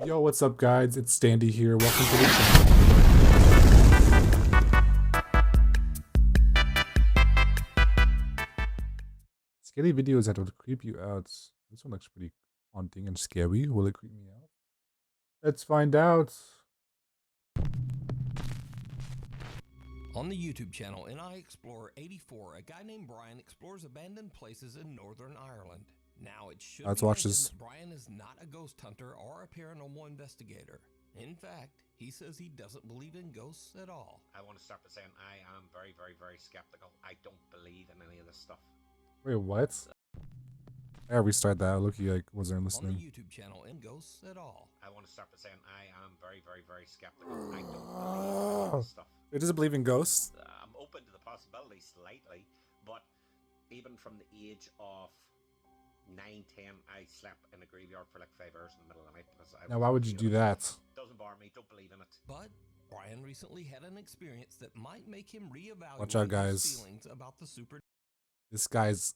Yo, what's up, guys? It's Dandi here. Welcome to the channel. Scary videos that will creep you out. This one looks pretty haunting and scary. Will it creep me out? Let's find out. On the YouTube channel NI Explorer 84, a guy named Brian explores abandoned places in Northern Ireland. Now, it should Let's be watch mentioned this. that Brian is not a ghost hunter or a paranormal investigator. In fact, he says he doesn't believe in ghosts at all. I want to start by saying I am very, very, very skeptical. I don't believe in any of this stuff. Wait, what? I gotta restart that. Loki wasn't On the listening. YouTube channel in ghosts at all. I want to start by saying I am very, very, very skeptical. I don't believe in any of this stuff. It doesn't believe in ghosts. I'm open to the possibility slightly, but even from the age of 9, 10, I slept in a graveyard for like 5 hours in the middle of the night because I Now, why would you do that? Doesn't bother me. Don't believe in it. But Brian recently had an experience that might make him reevaluate Watch out, guys. his feelings about the super. This guy's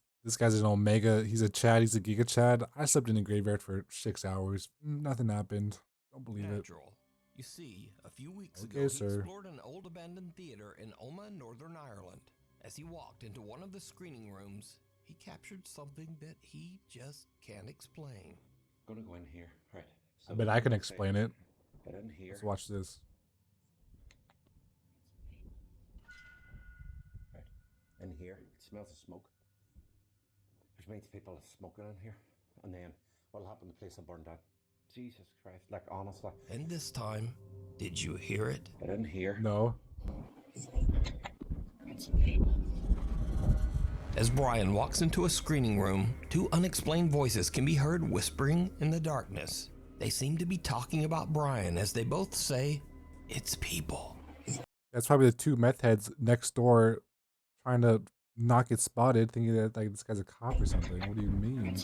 an Omega. He's a Chad. He's a Giga Chad. I slept in a graveyard for 6 hours. Nothing happened. Don't believe it. Natural. You see, a few weeks Okay, ago, he sir. explored an old abandoned theater in Omagh, Northern Ireland. As he walked into one of the screening rooms, he captured something that he just can't explain. I'm gonna go in here, right? I bet I can explain it. Get in here. Let's watch this. Right. In here, it smells of smoke. Which means people are smoking in here. And then what'll happen? The place will burn down. Jesus Christ! Like honestly. And this time, did you hear it? Get in here. No. As Brian walks into a screening room, two unexplained voices can be heard whispering in the darkness. They seem to be talking about Brian as they both say, "It's people." That's probably the two meth heads next door trying to not get spotted, thinking that this guy's a cop or something. What do you mean?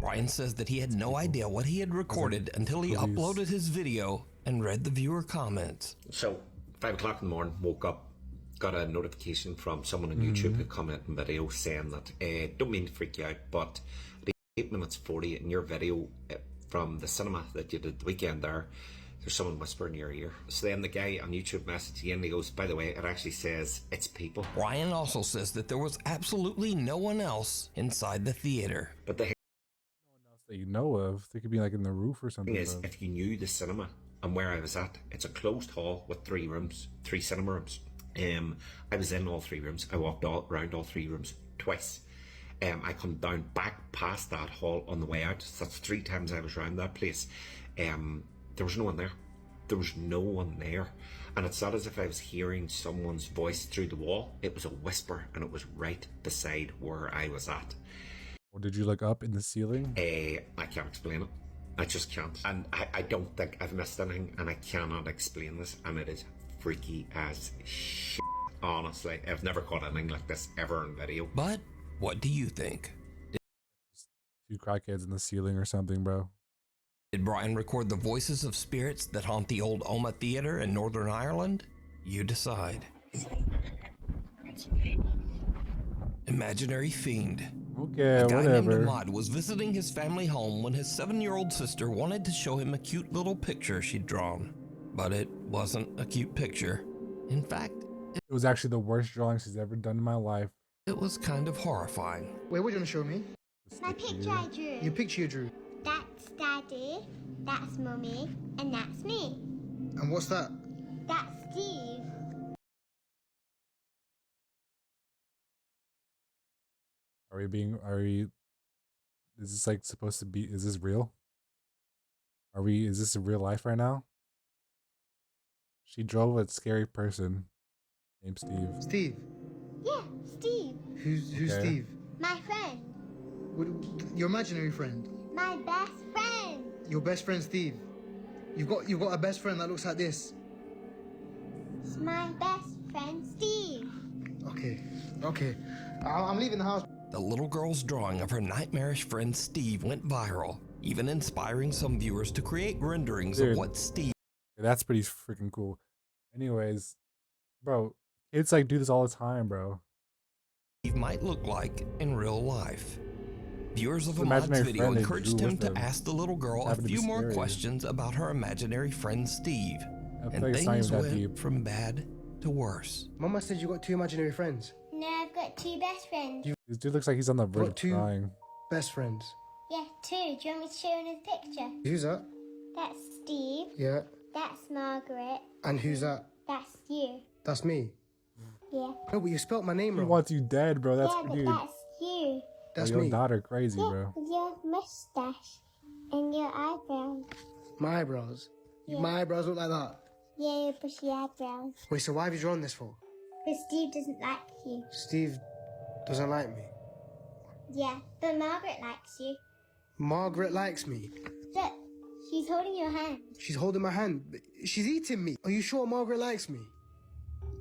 Brian says that he had no idea what he had recorded until he police. uploaded his video and read the viewer comments. So 5 o'clock in the morning, woke up, got a notification from someone on YouTube who commented in video saying that don't mean to freak you out, but at 8 minutes 40 in your video from the cinema that you did the weekend there's someone whispering in your ear. So then the guy on YouTube messaged again and he goes, by the way, it actually says it's people. Brian also says that there was absolutely no one else inside the theater. But the That you know of. They could be in the roof or something. thing is, bro. if you knew the cinema and where I was at, it's a closed hall with 3 rooms, 3 cinema rooms. I was in all 3 rooms. I walked around all 3 rooms twice. I come down back past that hall on the way out. So that's 3 times I was around that place. There was no one there. There was no one there. And it's not as if I was hearing someone's voice through the wall. It was a whisper and it was right beside where I was at. Or did you look up in the ceiling? I can't explain it. I just can't. And I don't think I've missed anything, and I cannot explain this, and it is freaky as shit. Honestly, I've never caught anything like this ever in video. But what do you think? 2 crackheads in the ceiling or something, bro. Did Brian record the voices of spirits that haunt the old Omagh Theater in Northern Ireland? You decide. Imaginary fiend. Okay, A guy named whatever. Ahmad was visiting his family home when his 7-year-old sister wanted to show him a cute little picture she'd drawn. But it wasn't a cute picture. In fact, It was actually the worst drawing she's ever done in my life. it was kind of horrifying. Wait, what are you gonna show me? My picture I drew. Your picture you drew. That's Daddy, that's Mummy, and that's me. And what's that? That's Steve. Is this supposed to be, is this real? Is this in real life right now? She drove a scary person named Steve. Steve. Yeah, Steve. Who's Okay. Steve? My friend. Your imaginary friend. My best friend. Your best friend Steve. You've got a best friend that looks like this. It's my best friend Steve. Okay. I'm leaving the house. The little girl's drawing of her nightmarish friend Steve went viral, even inspiring some viewers to create renderings Dude. of what Steve That's pretty freaking cool. Anyways, bro, kids do this all the time, bro. might look like in real life. Viewers of His Ahmad's imaginary video friend they encouraged drew him with to him. ask the little girl a Happened to be few more scary. questions about her imaginary friend Steve, I feel and like it's not things even that went deep. from bad to worse. Mama said you got 2 imaginary friends. No, I've got 2 best friends. This dude looks like he's on the verge Got of 2 crying. best friends. Yeah, 2. Do you want me to show you his picture? Who's that? That's Steve. Yeah. That's Margaret. And who's that? That's you. That's me. Yeah. No, but you spelt my name He wrong. wants you dead, bro. That's yeah, but dude. that's you. That's your me. daughter crazy, Yeah, bro. with your mustache and your eyebrows. My eyebrows. Yeah. My eyebrows look like that. Yeah, your bushy eyebrows. Wait, so why have you drawn this for? But Steve doesn't like you. Steve doesn't like me. Yeah, but Margaret likes you. Margaret likes me. Look, she's holding your hand. She's holding my hand. She's eating me. Are you sure Margaret likes me?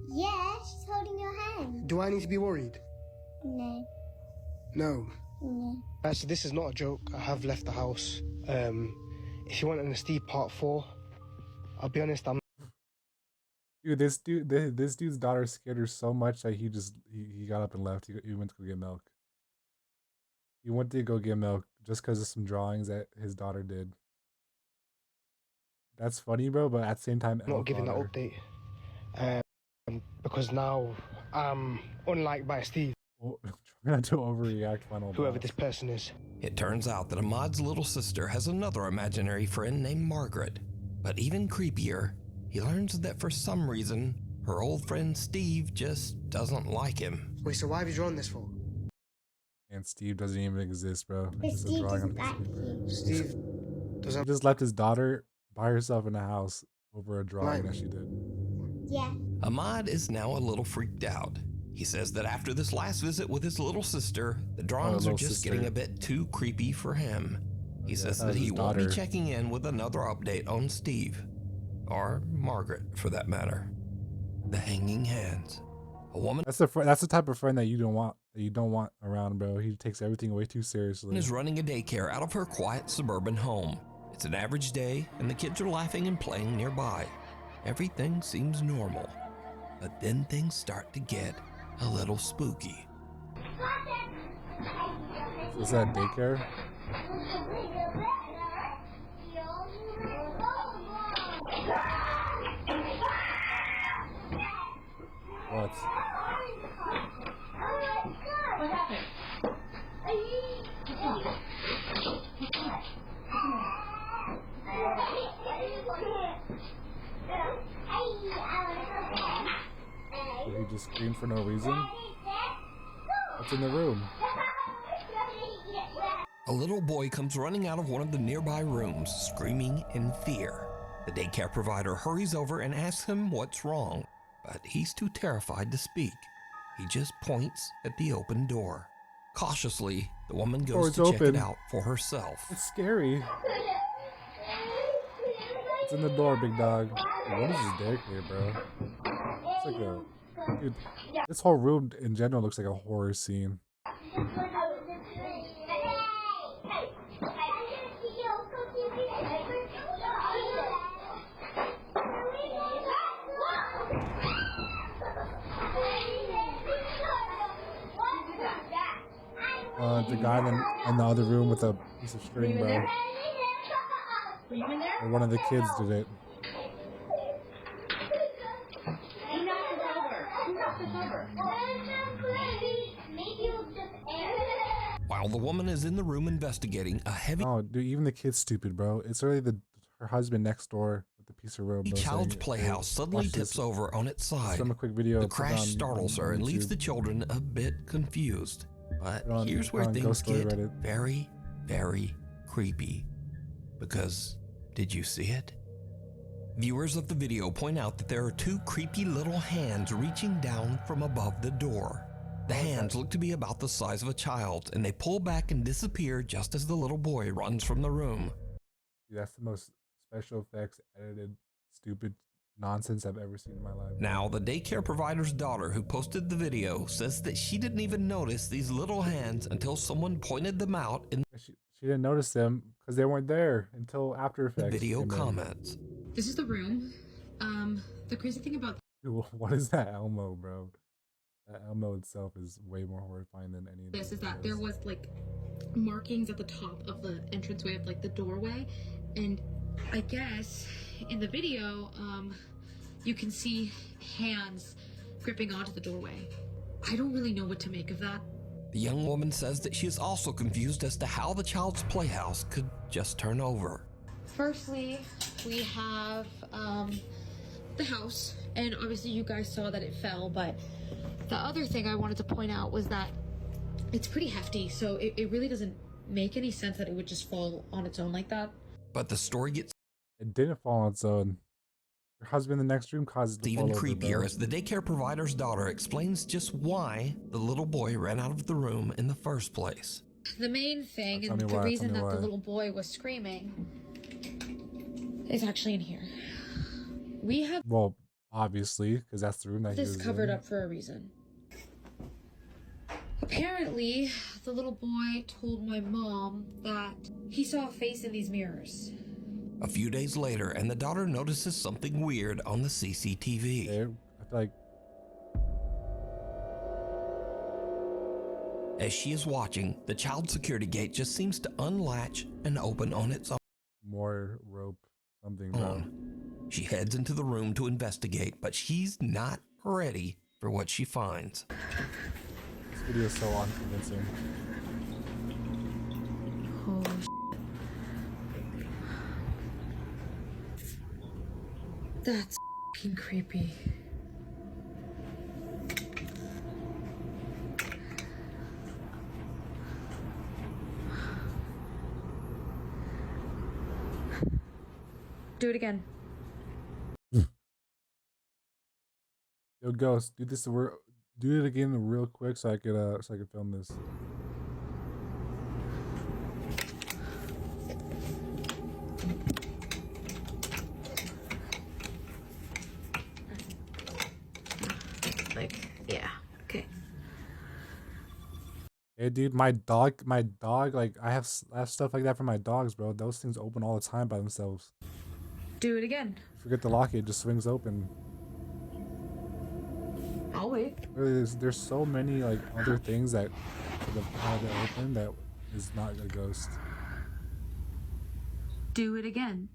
Yeah, she's holding your hand. Do I need to be worried? No, No. no. Actually, this is not a joke. I have left the house. If you want an Steve part 4, I'll be honest, I'm Dude, this dude's daughter scared her so much that he got up and left. He went to go get milk. He went to go get milk just because of some drawings that his daughter did. That's funny, bro, but at the same time, not giving that update. Because now I'm unliked by Steve, trying not to overreact. Final whoever boss. this person is. It turns out that Ahmad's little sister has another imaginary friend named Margaret. But even creepier, he learns that for some reason, her old friend Steve just doesn't like him. Wait, so why have you drawn this for? And Steve doesn't even exist, bro. But It's just a Steve drawing on doesn't a piece of like paper. you. Steve He doesn't just left his daughter by herself in the house over a drawing Like that me. she did. Yeah. Ahmad is now a little freaked out. He says that after this last visit with his little sister, the drawings are little just sister. getting a bit too creepy for him. He Okay, I says thought it that was he his won't be daughter. checking in with another update on Steve. Or Margaret, for that matter. The hanging hands. A woman That's the type of friend that you don't want around, bro. He takes everything way too seriously. is running a daycare out of her quiet suburban home. It's an average day, and the kids are laughing and playing nearby. Everything seems normal. But then things start to get a little spooky. Is that daycare? What? Did he just scream for no reason? What's in the room? A little boy comes running out of one of the nearby rooms, screaming in fear. The daycare provider hurries over and asks him what's wrong, but he's too terrified to speak. He just points at the open door. Cautiously, the woman goes Door's to check open. it out for herself. It's scary. It's in the door, big dog. Dude, what is this daycare, bro? It's like a dude. This whole room in general looks like a horror scene. The guy in the other room with a piece of string, bro. Or one of the kids did it. While the woman is in the room investigating, a heavy Oh, dude, even the kid's stupid, bro. It's really her husband next door with the piece of rope. Bro, child's saying, playhouse "Hey, suddenly watch tips this." over on its It's side. from a quick video. The put crash on- startles on her and leaves YouTube. the children a bit confused. But Put on- here's put where on things Ghost Story get Reddit. very, very creepy. Because, did you see it? Viewers of the video point out that there are 2 creepy little hands reaching down from above the door. The hands look to be about the size of a child's, and they pull back and disappear just as the little boy runs from the room. Dude, that's the most special effects edited, stupid nonsense I've ever seen in my life. Now, the daycare provider's daughter who posted the video says that she didn't even notice these little hands until someone pointed them out in She didn't notice them because they weren't there until After the Effects. video came in. comments. This is the room. The crazy thing about Dude, what is that Elmo, bro? Elmo itself is way more horrifying than any of This the is that there videos. was like markings at the top of the entranceway of like the doorway, and I guess in the video you can see hands gripping onto the doorway. I don't really know what to make of that. The young woman says that she is also confused as to how the child's playhouse could just turn over. Firstly, we have the house, and obviously you guys saw that it fell, but the other thing I wanted to point out was that it's pretty hefty, so it really doesn't make any sense that it would just fall on its own like that. But the story gets It didn't fall on its own. Your husband in the next room caused it to even fall over, creepier bro. as the daycare provider's daughter explains just why the little boy ran out of the room in the first place. The main thing, Tell and me the why, reason tell me that the why. little boy was screaming is actually in here. We have Well, obviously, because that's the room that he this was covered in. up for a reason. Apparently, the little boy told my mom that he saw a face in these mirrors. A few days later, and the daughter notices something weird on the CCTV. Okay, I feel like As she is watching, the child security gate just seems to unlatch and open on its more rope, something, bro. own. She heads into the room to investigate, but she's not ready for what she finds. This video is so unconvincing. Holy That's f***ing creepy. Do it again. Yo, Ghost, do this. Do it again real quick so I could film this. Like, yeah. Okay. Hey, dude, my dog, like I have stuff like that for my dogs, bro. Those things open all the time by themselves. Do it again. Forget to lock it, it just swings open. I'll wait. There's so many like other things that could have had it open that is not a ghost. Do it again.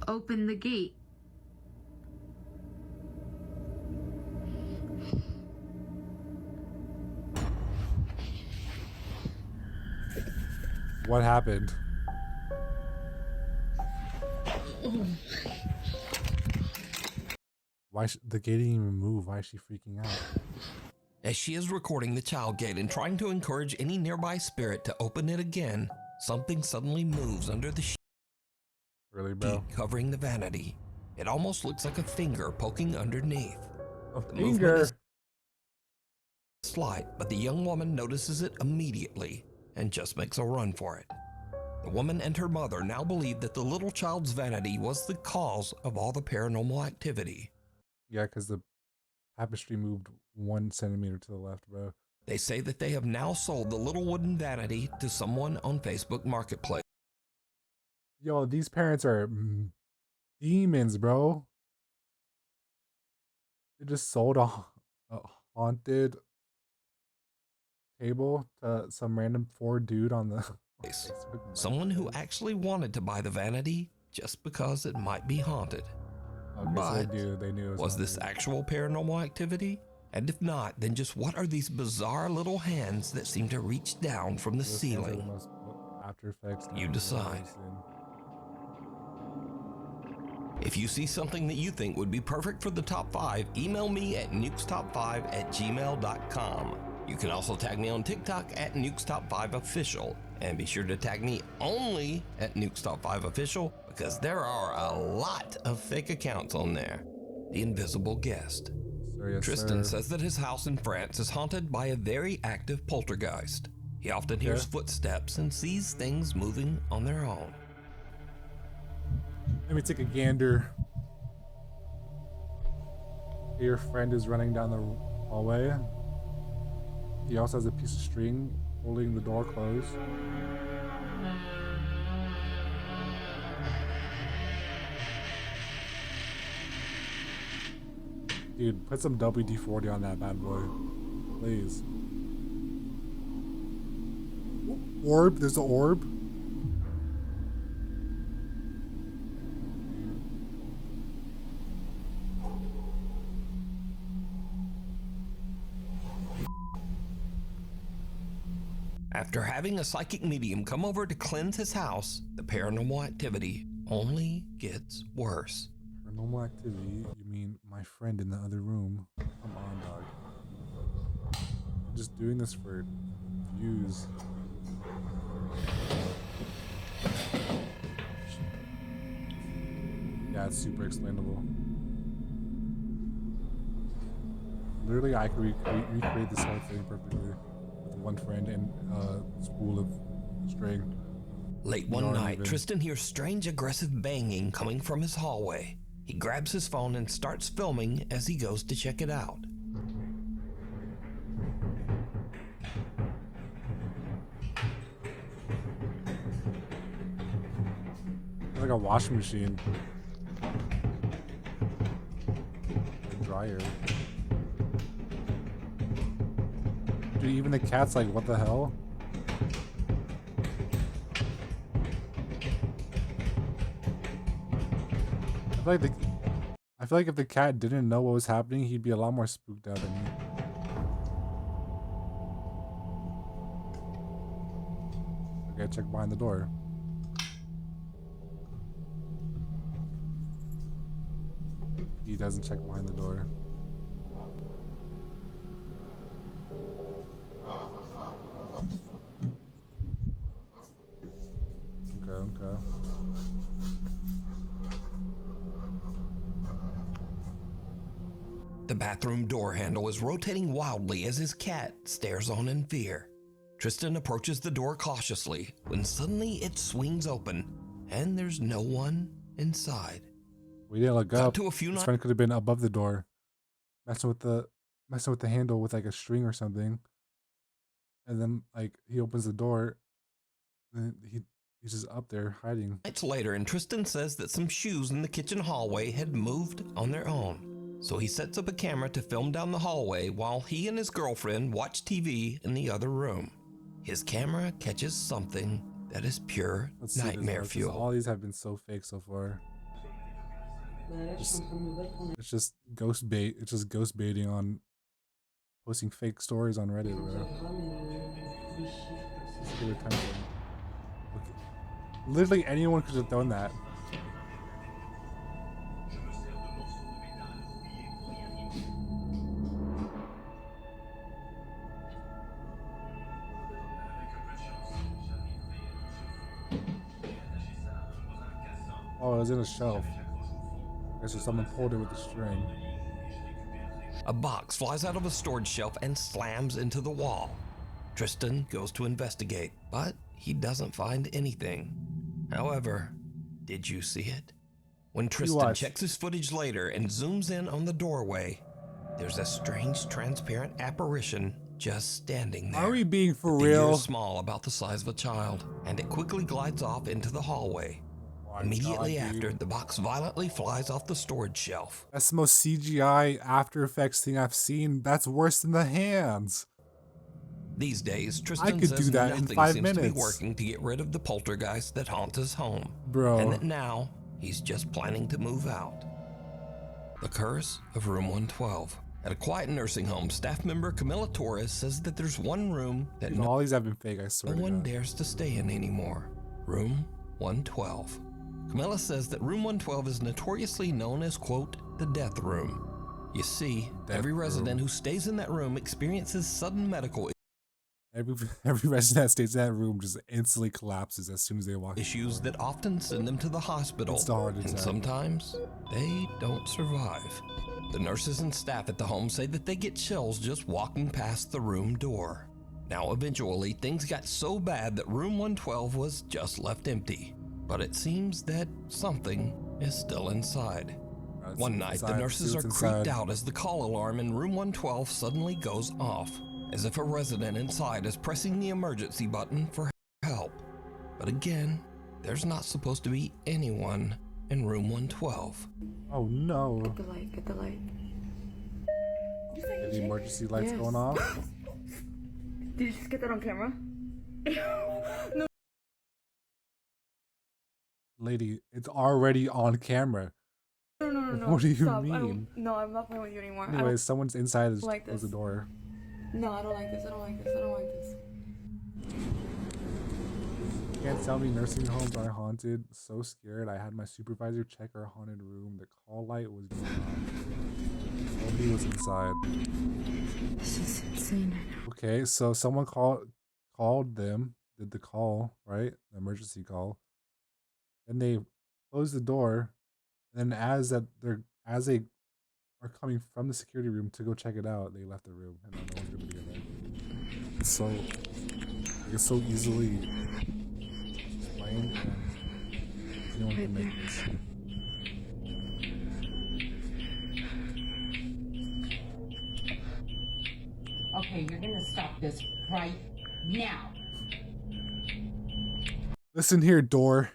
Open the gate. What happened? Why the gate didn't even move? Why is she freaking out? As she is recording the child gate and trying to encourage any nearby spirit to open it again, something suddenly moves under the sheet, Really, bro? covering the vanity. It almost looks like a finger poking underneath. A The movement finger. is slight, but the young woman notices it immediately and just makes a run for it. The woman and her mother now believe that the little child's vanity was the cause of all the paranormal activity. Yeah, because the tapestry moved 1 centimeter to the left, bro. They say that they have now sold the little wooden vanity to someone on Facebook Marketplace. Yo, these parents are demons, bro. They just sold a haunted table to some random Ford dude on the Facebook Someone who Marketplace. actually wanted to buy the vanity just because it might be haunted. Okay, so But they knew it was this haunted. actual paranormal activity? And if not, then just what are these bizarre little hands that seem to reach down from the Those things are the ceiling? most After Effects You I've decide. ever seen. If you see something that you think would be perfect for the top 5, email me at nukestop5@gmail.com. You can also tag me on TikTok at nukestop5official, and be sure to tag me only at nukestop5official because there are a lot of fake accounts on there. The Invisible Guest. Sir, yes, Tristan sir. says that his house in France is haunted by a very active poltergeist. He often hears Yeah. footsteps and sees things moving on their own. Let me take a gander. Your friend is running down the hallway. He also has a piece of string holding the door closed. Dude, put some WD-40 on that bad boy. Please. Orb? There's an orb? After having a psychic medium come over to cleanse his house, the paranormal activity only gets worse. Paranormal activity? You mean my friend in the other room? Come on, dog. I'm just doing this for views. Yeah, it's super explainable. Literally, I could recreate this whole thing perfectly with one friend and a spool of string. Late one night, Tristan hears strange aggressive banging coming from his hallway. He grabs his phone and starts filming as he goes to check it out. Like a washing machine. A dryer. Dude, even the cat's like, what the hell? I feel like if the cat didn't know what was happening, he'd be a lot more spooked out than me. Okay, check behind the door. He doesn't check behind the door. Okay. The bathroom door handle is rotating wildly as his cat stares on in fear. Tristan approaches the door cautiously when suddenly it swings open and there's no one inside. We didn't look up. To a few His friend could have been above the door, messing with the handle with like a string or something. And then like he opens the door, and he's just up there hiding. Nights later, and Tristan says that some shoes in the kitchen hallway had moved on their own. So he sets up a camera to film down the hallway while he and his girlfriend watch TV in the other room. His camera catches something that is pure nightmare fuel. All these have been so fake so far. It's just ghost bait. It's just ghost baiting on posting fake stories on Reddit, bro. Literally anyone could have done that. Oh, it was in a shelf. I guess someone pulled it with a string. A box flies out of a storage shelf and slams into the wall. Tristan goes to investigate, but he doesn't find anything. However, did you see it? When Tristan checks his footage later and zooms in on the doorway, there's a strange transparent apparition just standing there. Are we being for the real? figure is small, about the size of a child, and it quickly glides off into the hallway. Immediately after, the box violently flies off the storage shelf. That's the most CGI After Effects thing I've seen. That's worse than the hands. These days, I Tristan could says do that in nothing 5 seems minutes. to be working to get rid of the poltergeist that haunts his home. Bro. And that now, he's just planning to move out. The Curse of Room 112. At a quiet nursing home, staff member Camila Torres says that there's one room that all these have been fake, I swear no one dares to stay in anymore. Room 112. Camilla says that Room 112 is notoriously known as, quote, the death room. You see, every resident who stays in that room experiences sudden medical Every resident that stays in that room just instantly collapses as soon as they walk. Issues that often send them to the hospital. It's the heart attack. And sometimes they don't survive. The nurses and staff at the home say that they get chills just walking past the room door. Now, eventually, things got so bad that Room 112 was just left empty. But it seems that something is still inside. One night, the nurses are creeped out as the call alarm in Room 112 suddenly goes off, as if a resident inside is pressing the emergency button for help. But again, there's not supposed to be anyone in Room 112. Oh no. Get the light, get the light. the emergency lights going off. Did you just get that on camera? No. Lady, it's already on camera. No. What do you Stop. mean? No, I'm not playing with you anymore. Anyways, someone's inside. Is like close this. the door. No, I don't like this. I don't like this. I don't like this. You can't tell me nursing homes are haunted. So scared. I had my supervisor check our haunted room. The call light was going off. Nobody was inside. This is insane. Okay, so someone called them, did the call, right? The emergency call. And they closed the door. And then as they are coming from the security room to go check it out, they left the room and now no one's gonna be in there. It's so easily explained and anyone can make this. Okay, you're gonna stop this right now. Listen here, door.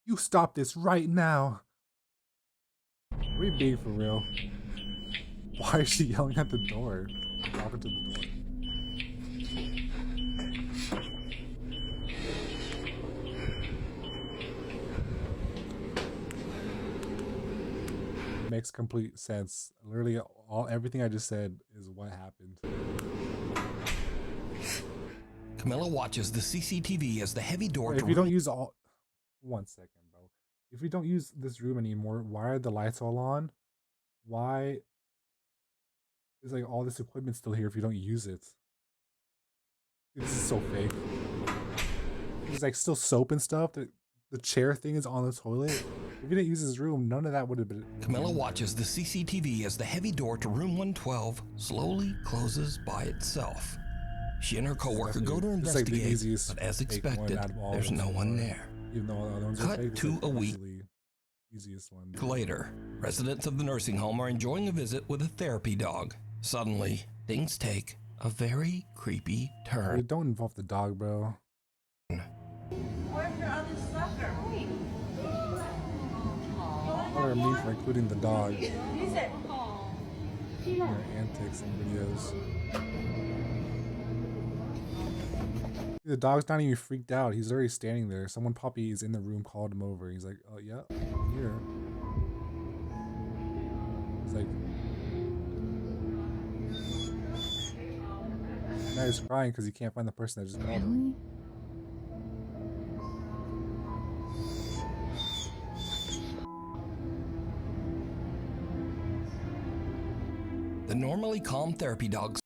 You stop this right now. Are we being for real? Why is she yelling at the door? Talking to the door. It makes complete sense. Literally, everything I just said is what happened. Camilla watches the CCTV as the heavy door. If you don't use all, 1 second, bro. If we don't use this room anymore, why are the lights all on? Why is like all this equipment still here if you don't use it? This is so fake. There's like still soap and stuff. The chair thing is on the toilet. If you didn't use this room, none of that would have been. Camilla watches the CCTV as the heavy door to room 112 slowly closes by itself. She and her coworker go to investigate, but as expected, there's no one there. Even though all the other ones are fake, Cut to a week easiest one. later. Residents of the nursing home are enjoying a visit with a therapy dog. Suddenly, things take a very creepy turn. Don't involve the dog, bro. Where's your other sucker? What are me for including the dog He's at in their antics and videos? The dog's not even freaked out. He's already standing there. Someone probably is in the room, called him over. He's like, oh, yeah, I'm here. He's like, now he's crying because he can't find the person that just called him. The normally calm therapy dog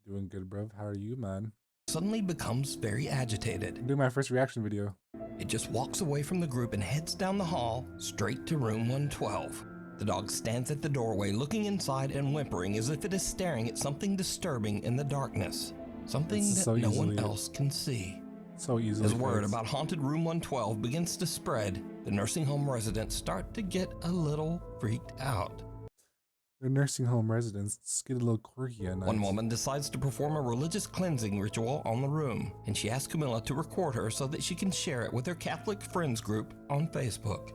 Doing good, bro. How are you, man? suddenly becomes very agitated. I'm doing my first reaction video. It just walks away from the group and heads down the hall straight to room 112. The dog stands at the doorway looking inside and whimpering as if it is staring at something disturbing in the darkness. Something that so no one easily- else can see. So easily. As word fixed. about haunted room 112 begins to spread, the nursing home residents start to get a little freaked out. Their nursing home residents get a little quirky at night. One woman decides to perform a religious cleansing ritual on the room, and she asks Camilla to record her so that she can share it with her Catholic friends group on Facebook.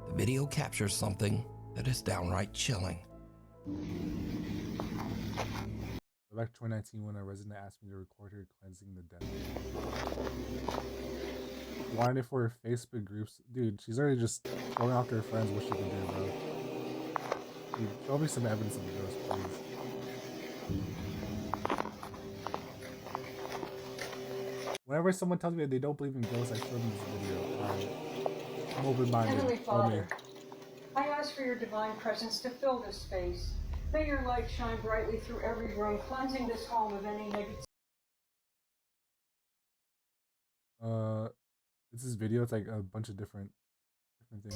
The video captures something that is downright chilling. Back to 2019 when a resident asked me to record her cleansing the dead. Wanted it for her Facebook groups. Dude, she's already just going after her friends what she can do, bro. Dude, show me some evidence of the ghost, please. Whenever someone tells me that they don't believe in ghosts, I show them this video. Alright. I'm open-minded. Heavenly Show me. Father, I ask for your divine presence to fill this space. May your light shine brightly through every room, cleansing this home of any negativity. This is video. It's like a bunch of different things.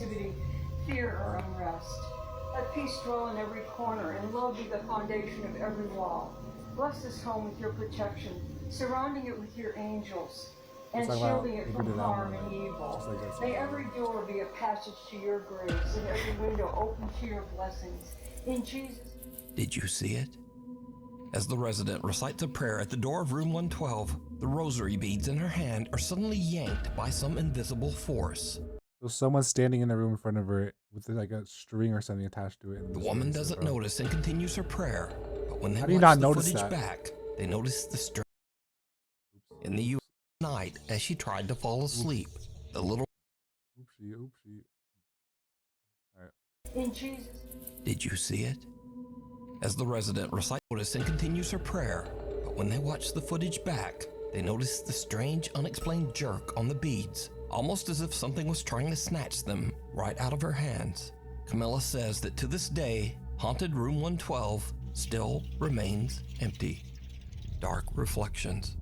Fear or unrest. Let peace dwell in every corner and love be the foundation of every wall. Bless this home with your protection, surrounding it with your angels, and It's like, shielding wow, it we from did that harm one. and evil. Just like this. May every door be a passage to your grace and every window open to your blessings. In Jesus' Did you see it? As the resident recites a prayer at the door of room 112, the rosary beads in her hand are suddenly yanked by some invisible force. So someone's standing in the room in front of her with like a string or something attached to it. And The just woman releases it, doesn't bro. notice and continues her prayer, but But when they How do you watch not the notice footage that? back, they notice the in the U.S. night as she tried to fall asleep. The little Oopsie. Alright. In Jesus. Did you see it? As the resident recites and continues her prayer, but when they watch the footage back, they notice the strange, unexplained jerk on the beads, almost as if something was trying to snatch them right out of her hands. Camilla says that to this day, haunted room 112 still remains empty. Dark reflections.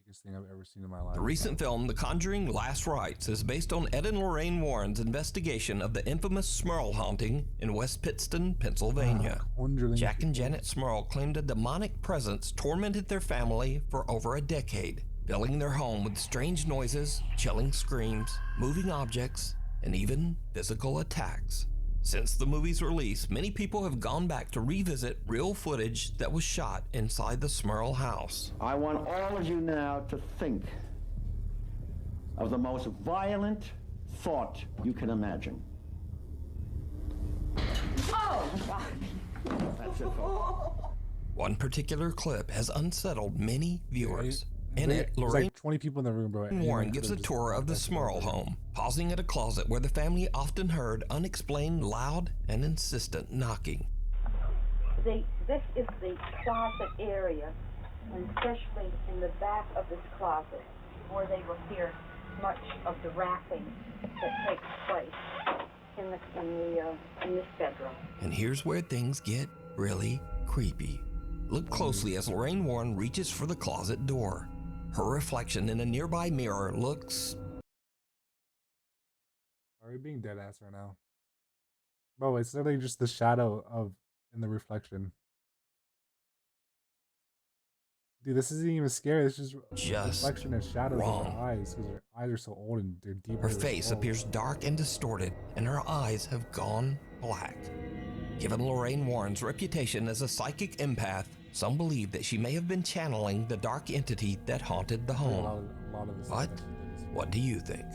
Biggest thing I've ever seen in my life. The recent film, The Conjuring Last Rites, is based on Ed and Lorraine Warren's investigation of the infamous Smurl haunting in West Pittston, Pennsylvania. Jack and Janet Smurl claimed a demonic presence tormented their family for over a decade, filling their home with strange noises, chilling screams, moving objects, and even physical attacks. Since the movie's release, many people have gone back to revisit real footage that was shot inside the Smurl house. I want all of you now to think of the most violent thought you can imagine. Oh! That's it, folks. One particular clip has unsettled many viewers. In it, There's Lorraine like 20 people in the room, bro. Warren gives a tour of the Smurl home, pausing at a closet where the family often heard unexplained loud and insistent knocking. This is the closet area, and especially in the back of this closet, where they will hear much of the rapping that takes place in this bedroom. And here's where things get really creepy. Look closely as Lorraine Warren reaches for the closet door. Her reflection in a nearby mirror looks... Are we being dead ass right now? Bro, it's literally just the shadow of in the reflection. Dude, this isn't even scary. It's just reflection and shadows wrong. of her eyes because her eyes are so old and they're deep. Her face appears dark and distorted, and her eyes have gone black. Given Lorraine Warren's reputation as a psychic empath, some believe that she may have been channeling the dark entity that haunted the home. But what do you think?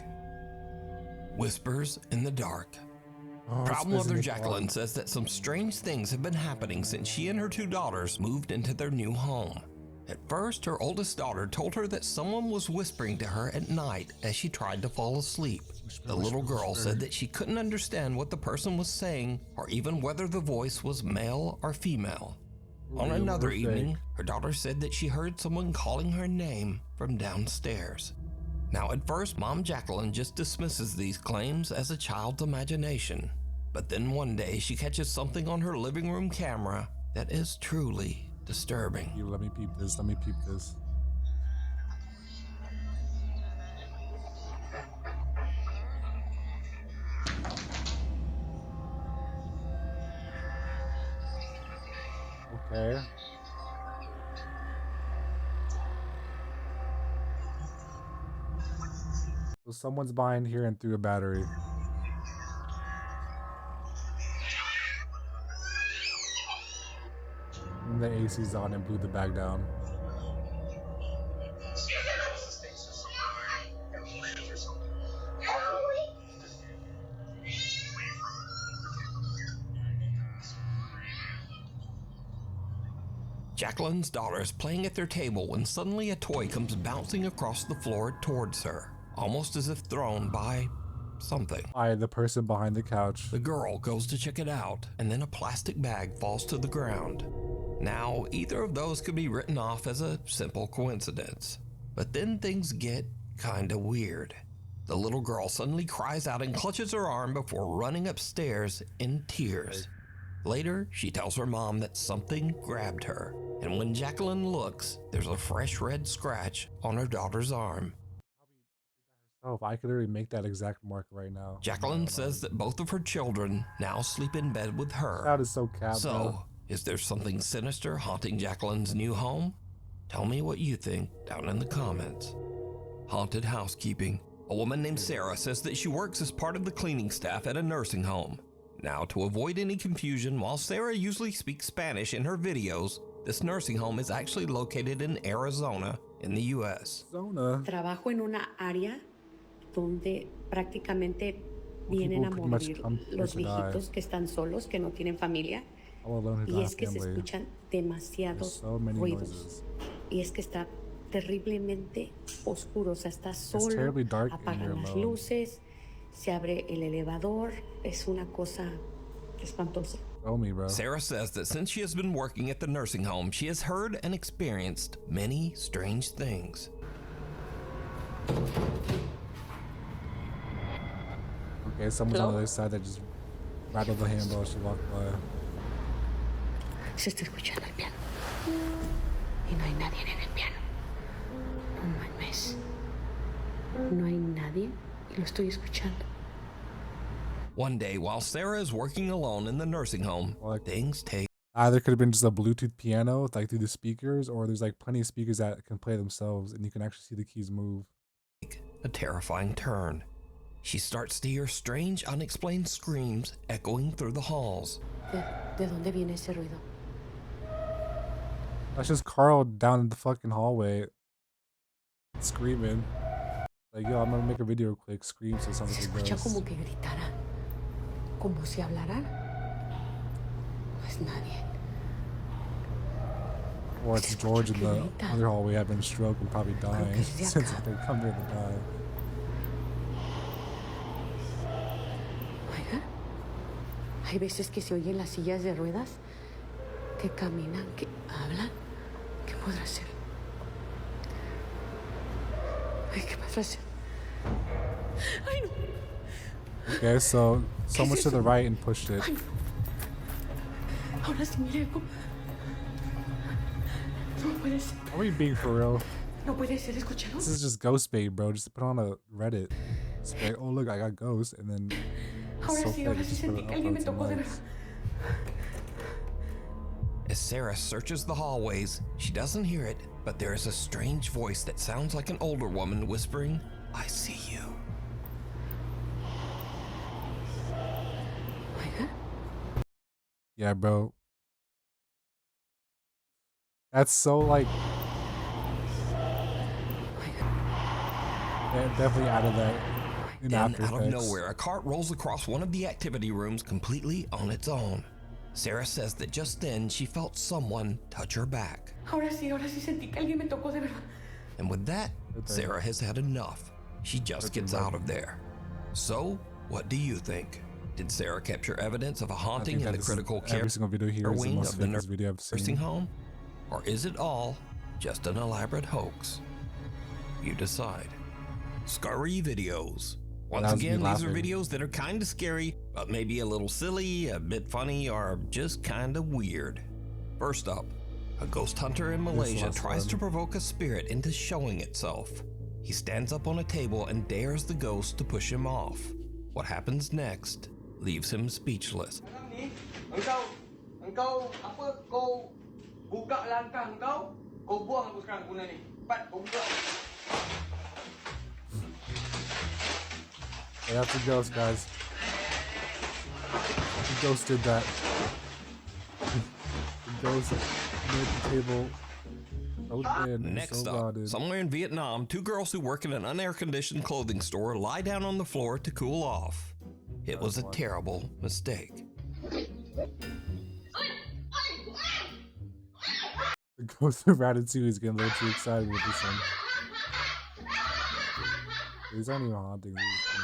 Whispers in the dark. Proud mother Jacqueline says that some strange things have been happening since she and her two daughters moved into their new home. At first, her oldest daughter told her that someone was whispering to her at night as she tried to fall asleep. The little girl said that she couldn't understand what the person was saying or even whether the voice was male or female. On another evening, her daughter said that she heard someone calling her name from downstairs. Now, at first, Mom Jacqueline just dismisses these claims as a child's imagination. But then one day, she catches something on her living room camera that is truly disturbing. Let me peep this. Let me peep this. Okay. So someone's behind here and threw a battery. And the AC's on and blew the bag down. Jacqueline's daughter is playing at their table when suddenly a toy comes bouncing across the floor towards her, almost as if thrown by something. The person behind the couch. The girl goes to check it out, and then a plastic bag falls to the ground. Now, either of those could be written off as a simple coincidence. But then things get kinda weird. The little girl suddenly cries out and clutches her arm before running upstairs in tears. Later, she tells her mom that something grabbed her, and when Jacqueline looks, there's a fresh red scratch on her daughter's arm. Oh, if I could literally make that exact mark right now. Jacqueline says that both of her children now sleep in bed with her. That is so cap, So, bro. is there something sinister haunting Jacqueline's new home? Tell me what you think down in the comments. Haunted housekeeping. A woman named Sarah says that she works as part of the cleaning staff at a nursing home. Now, to avoid any confusion, while Sarah usually speaks Spanish in her videos, this nursing home is actually located in Arizona in the U.S. Trabajo en una área donde prácticamente vienen a morir los viejitos que están solos, que no tienen familia. All alone who's Y not es a que se family. escuchan There's demasiados so many ruidos. noises. Y es que está terriblemente oscuro. O sea, está It's solo, terribly dark and you're apagan las alone. luces, se abre el elevador. Es una cosa espantosa. Show me, bro. Sarah says that since she has been working at the nursing home, she has heard and experienced many strange things. Okay, someone's on the other side that just rattled the handle as she walked by. Se está escuchando el piano. Y no hay nadie en el piano. No mames. No hay nadie y lo estoy escuchando. One day, while Sarah is working alone in the nursing home, things take Either could have been just a Bluetooth piano, like through the speakers, or there's like plenty of speakers that can play themselves and you can actually see the keys move. a terrifying turn. She starts to hear strange, unexplained screams echoing through the halls. ¿De dónde viene ese ruido? That's just Carl down in the fucking hallway screaming. Like, yo, I'm gonna make a video real quick. Scream so it sounds Se like a escucha ghost. como que gritara. Como si hablaran. No es nadie. Or it's George in the other hallway having a stroke and probably dying since they come there to die. Oiga, hay veces que se oyen las sillas de ruedas que caminan, que hablan. ¿Qué podrá ser? Ay, ¿qué podrá ser? Ay, no. Okay, so much to the right and pushed it. Ay, no. Ahora sí, mire. No puede ser. Are we being for real? No puede ser, ¿escucharon? This is just ghost bait, bro. Just put on a Reddit. Just be like, oh look, I got ghosts, and then it's so fake. Just put it upload some likes. As Sarah searches the hallways, she doesn't hear it, but there is a strange voice that sounds like an older woman whispering, "I see you." Yeah, bro. That's so like. Yeah, definitely out of that. In Then, After out of Effects. nowhere, a cart rolls across one of the activity rooms completely on its own. Sarah says that just then she felt someone touch her back. Ahora sí sentí que alguien me tocó de verdad. And with that, Sarah has had enough. She just gets out of there. So, what do you think? Did Sarah capture evidence of a haunting in the critical care every single video here is the wing most of the fakest video I've nursing seen. home? Or is it all just an elaborate hoax? You decide. Scary videos. Once That was me again, these are laughing. videos that are kind of scary, but maybe a little silly, a bit funny, or just kind of weird. First up, a ghost hunter in Malaysia last tries one. to provoke a spirit into showing itself. He stands up on a table and dares the ghost to push him off. What happens next leaves him speechless. Engkau apa kau buka langkah kau buang aku sekarang guna ni. Cepat kau buka. Hey, that's a ghost, guys. The ghost did that. The ghost made the table open. Next so up, rotted. somewhere in Vietnam, two girls who work in an unair-conditioned clothing store lie down on the floor to cool off. It was a terrible mistake. The ghost of Ratatouille is getting a little too excited with this one. These aren't even haunting. These